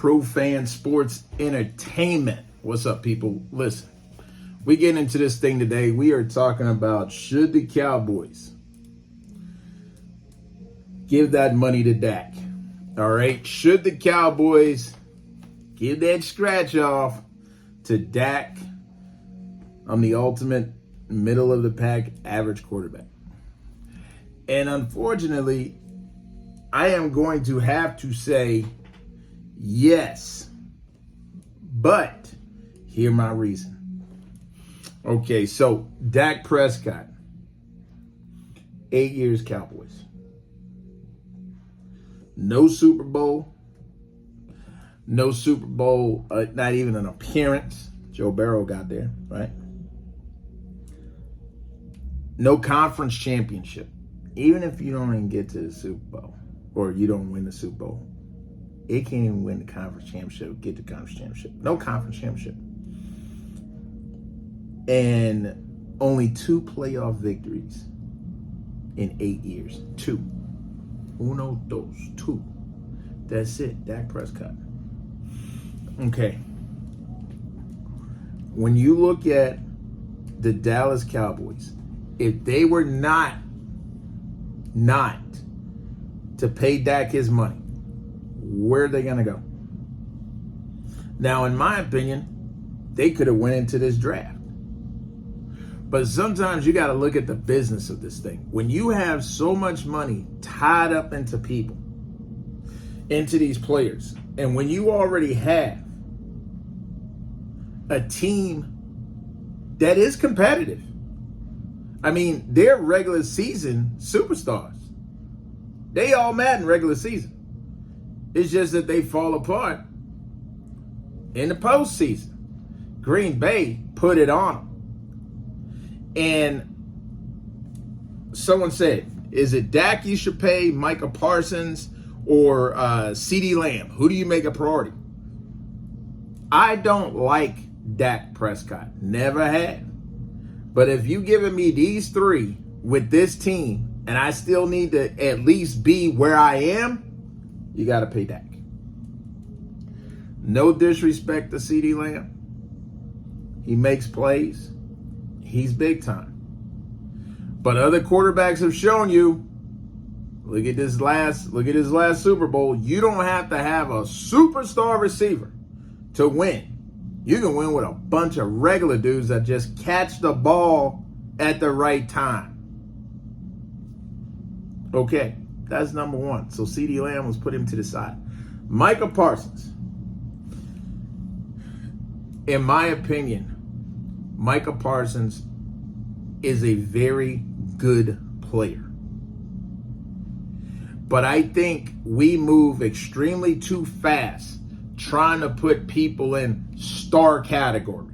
Pro Fan Sports Entertainment. What's up, people? Listen, we get into this thing today. We are talking about, should the Cowboys give that money to Dak? All right. Should the Cowboys give that scratch off to Dak? I'm the ultimate middle of the pack average quarterback. And unfortunately, I am going to have to say yes. But hear my reason. Okay, so Dak Prescott, 8 years Cowboys. No Super Bowl. No Super Bowl, not even an appearance. Joe Burrow got there, right? No conference championship. Even if you don't even get to the Super Bowl or you don't win the Super Bowl, it can't even win the conference championship, get the conference championship. No conference championship. And only 2 playoff victories in 8 years. 2. Uno, dos, 2. That's it, Dak Prescott. Okay. When you look at the Dallas Cowboys, if they were not to pay Dak his money, where are they going to go? Now, in my opinion, they could have went into this draft. But sometimes you got to look at the business of this thing. When you have so much money tied up into people, into these players, and when you already have a team that is competitive, I mean, they're regular season superstars. They all mad in regular season. It's just that they fall apart in the postseason. Green Bay put it on them. And someone said, is it Dak you should pay, Micah Parsons, or CeeDee Lamb? Who do you make a priority? I don't like Dak Prescott. Never had. But if you giving me these 3 with this team, and I still need to at least be where I am, you got to pay Dak. No disrespect to CeeDee Lamb. He makes plays. He's big time. But other quarterbacks have shown you, look at his last Super Bowl, you don't have to have a superstar receiver to win. You can win with a bunch of regular dudes that just catch the ball at the right time. Okay, that's number 1. So CeeDee Lamb was put him to the side. Micah Parsons. In my opinion, Micah Parsons is a very good player. But I think we move extremely too fast trying to put people in star category.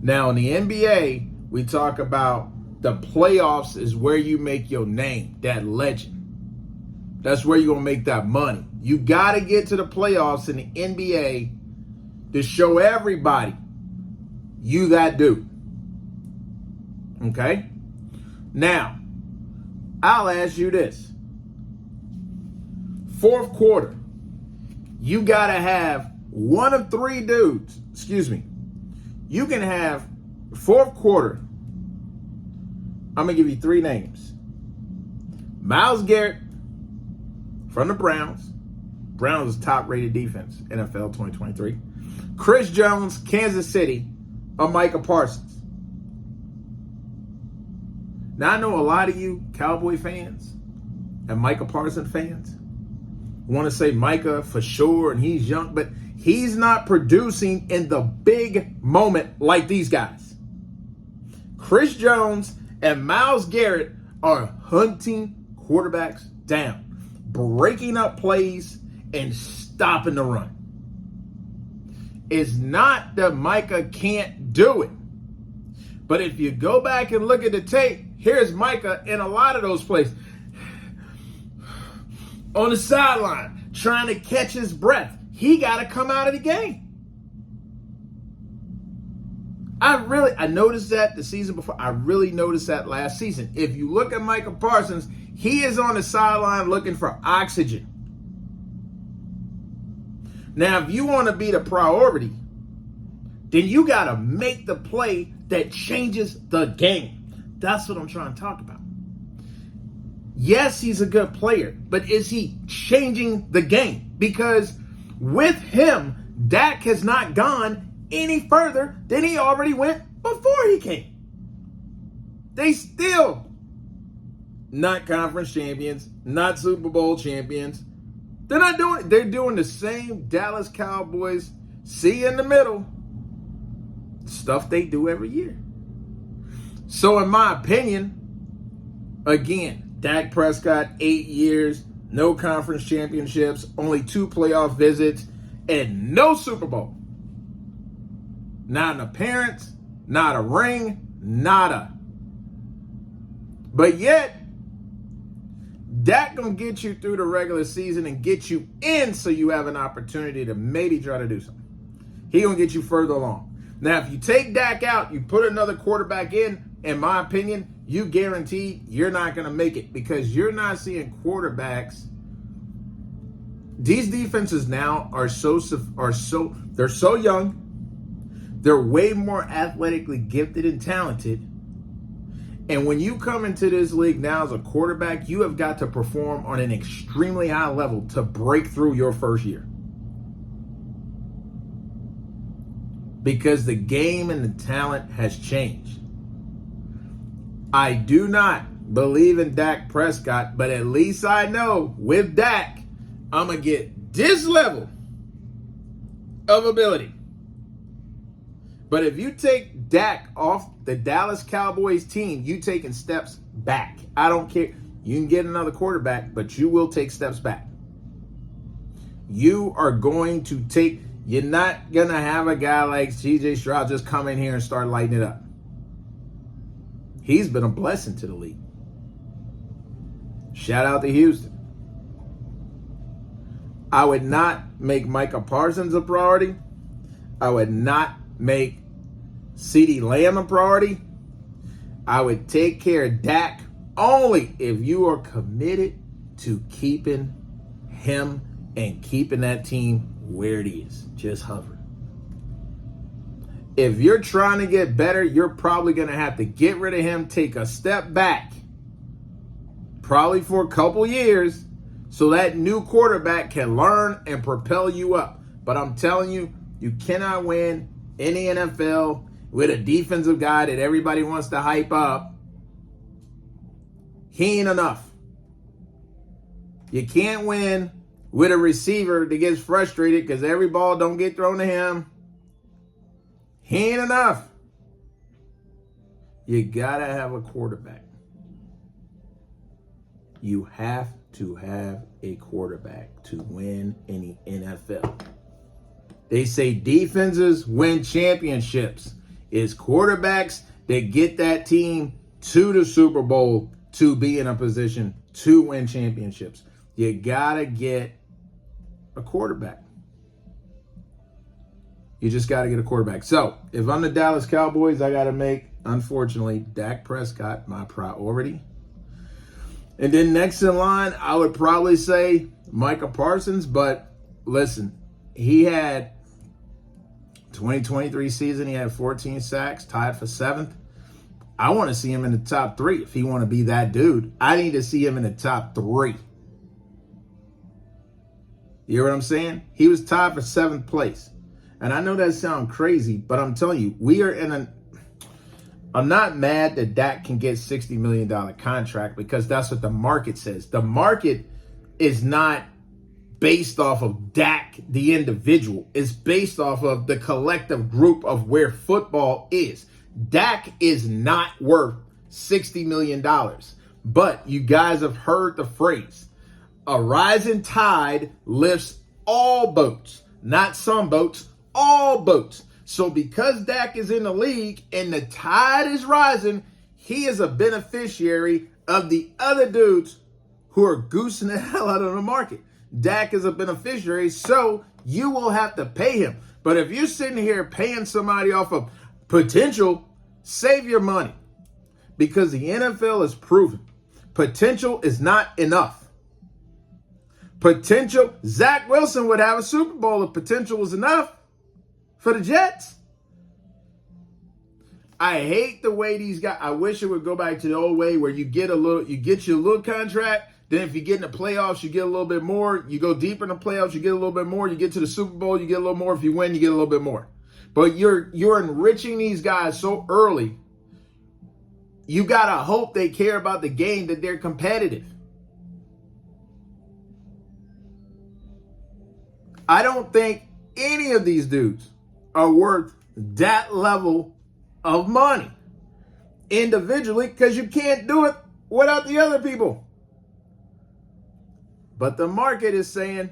Now in the NBA, we talk about the playoffs is where you make your name, that legend. That's where you're going to make that money. You got to get to the playoffs in the NBA to show everybody you that dude. Okay? Now, I'll ask you this. 4th quarter, you got to have one of 3 dudes. Excuse me. You can have 4th quarter. I'm going to give you 3 names. Myles Garrett from the Browns. Browns is top-rated defense, NFL 2023. Chris Jones, Kansas City, or Micah Parsons. Now, I know a lot of you Cowboy fans and Micah Parsons fans want to say Micah for sure, and he's young, but he's not producing in the big moment like these guys. Chris Jones and Myles Garrett are hunting quarterbacks down, breaking up plays, and stopping the run. It's not that Micah can't do it. But if you go back and look at the tape, here's Micah in a lot of those plays. On the sideline, trying to catch his breath. He got to come out of the game. I noticed that the season before. I really noticed that last season. If you look at Micah Parsons, he is on the sideline looking for oxygen. Now, if you want to be the priority, then you got to make the play that changes the game. That's what I'm trying to talk about. Yes, he's a good player, but is he changing the game? Because with him, Dak has not gone any further than he already went before he came. They still not conference champions, not Super Bowl champions. They're doing the same Dallas Cowboys, see in the middle, stuff they do every year. So in my opinion, again, Dak Prescott, 8 years, no conference championships, only 2 playoff visits, and no Super Bowl. Not an appearance, not a ring, nada. But yet, Dak gonna get you through the regular season and get you in so you have an opportunity to maybe try to do something. He gonna get you further along. Now, if you take Dak out, you put another quarterback in my opinion, you guaranteed you're not gonna make it because you're not seeing quarterbacks. These defenses now are they're so young. They're way more athletically gifted and talented. And when you come into this league now as a quarterback, you have got to perform on an extremely high level to break through your first year. Because the game and the talent has changed. I do not believe in Dak Prescott, but at least I know with Dak, I'm going to get this level of ability. But if you take Dak off the Dallas Cowboys team, you taking steps back. I don't care. You can get another quarterback, but you will take steps back. You are going to take, you're not going to have a guy like CJ Stroud just come in here and start lighting it up. He's been a blessing to the league. Shout out to Houston. I would not make Micah Parsons a priority. I would not make CeeDee Lamb a priority. I would take care of Dak only if you are committed to keeping him and keeping that team where it is, just hovering. If you're trying to get better, you're probably going to have to get rid of him, take a step back, probably for a couple years, so that new quarterback can learn and propel you up. But I'm telling you, you cannot win in the NFL with a defensive guy that everybody wants to hype up. He ain't enough. You can't win with a receiver that gets frustrated because every ball don't get thrown to him. He ain't enough. You gotta have a quarterback. You have to have a quarterback to win in the NFL. They say defenses win championships. It's quarterbacks that get that team to the Super Bowl to be in a position to win championships. You gotta get a quarterback. You just gotta get a quarterback. So if I'm the Dallas Cowboys, I gotta make, unfortunately, Dak Prescott my priority. And then next in line, I would probably say Micah Parsons. But listen, he had 2023 season, he had 14 sacks, tied for 7th. I want to see him in the top 3 if he want to be that dude. I need to see him in the top 3. You hear what I'm saying? He was tied for 7th place. And I know that sounds crazy, but I'm telling you, we are in I'm not mad that Dak can get $60 million contract because that's what the market says. The market is not based off of Dak, the individual. It's based off of the collective group of where football is. Dak is not worth $60 million. But you guys have heard the phrase, a rising tide lifts all boats, not some boats, all boats. So because Dak is in the league and the tide is rising, he is a beneficiary of the other dudes who are goosing the hell out of the market. Dak is a beneficiary, so you will have to pay him. But if you're sitting here paying somebody off of potential, save your money. Because the NFL has proven potential is not enough. Potential. Zach Wilson would have a Super Bowl if potential was enough for the Jets. I hate the way these guys. I wish it would go back to the old way where you get your little contract. Then if you get in the playoffs, you get a little bit more. You go deeper in the playoffs, you get a little bit more. You get to the Super Bowl, you get a little more. If you win, you get a little bit more. But you're enriching these guys so early. You gotta hope they care about the game, that they're competitive. I don't think any of these dudes are worth that level of money individually, because you can't do it without the other people. But the market is saying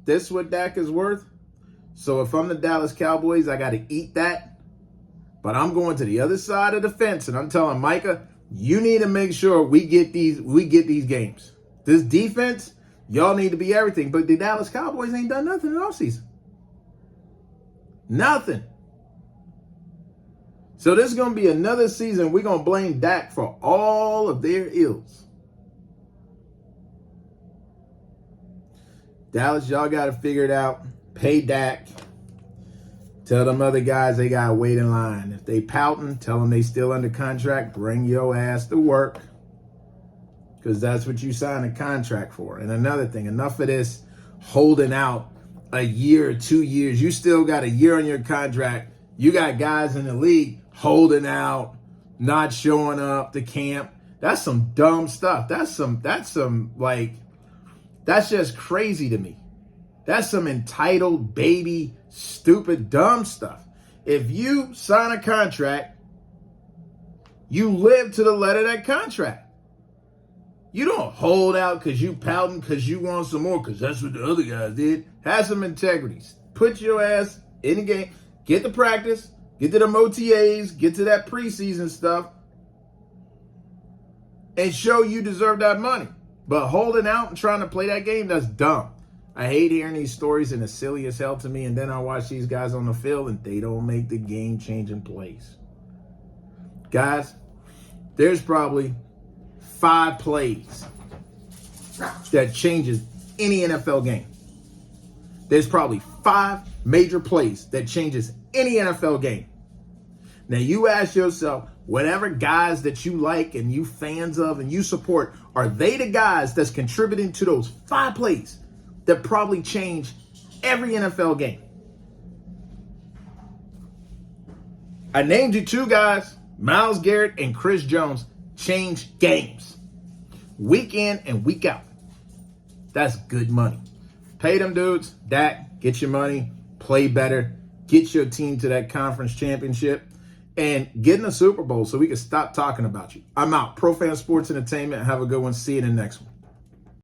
this is what Dak is worth. So if I'm the Dallas Cowboys, I got to eat that. But I'm going to the other side of the fence, and I'm telling Micah, you need to make sure we get these games. This defense, y'all need to be everything. But the Dallas Cowboys ain't done nothing in the offseason. Nothing. So this is going to be another season we're going to blame Dak for all of their ills. Dallas, y'all got to figure it out. Pay Dak. Tell them other guys they got to wait in line. If they pouting, tell them they still under contract. Bring your ass to work. Because that's what you signed a contract for. And another thing, enough of this holding out a year or 2 years. You still got a year on your contract. You got guys in the league holding out, not showing up to camp. That's some dumb stuff. That's just crazy to me. That's some entitled, baby, stupid, dumb stuff. If you sign a contract, you live to the letter of that contract. You don't hold out because you pouting because you want some more, because that's what the other guys did. Have some integrity. Put your ass in the game. Get to practice. Get to the OTAs. Get to that preseason stuff. And show you deserve that money. But holding out and trying to play that game, that's dumb. I hate hearing these stories, and it's silly as hell to me. And then I watch these guys on the field and they don't make the game-changing plays. Guys, there's probably 5 plays that changes any NFL game. There's probably 5 major plays that changes any NFL game. Now you ask yourself, whatever guys that you like and you fans of and you support, are they the guys that's contributing to those 5 plays that probably change every NFL game? I named you 2 guys, Myles Garrett and Chris Jones, change games week in and week out. That's good money. Pay them dudes. Dak, get your money, play better, get your team to that conference championship, and get in a Super Bowl so we can stop talking about you. I'm out. Pro Fan Sports Entertainment. Have a good one. See you in the next one.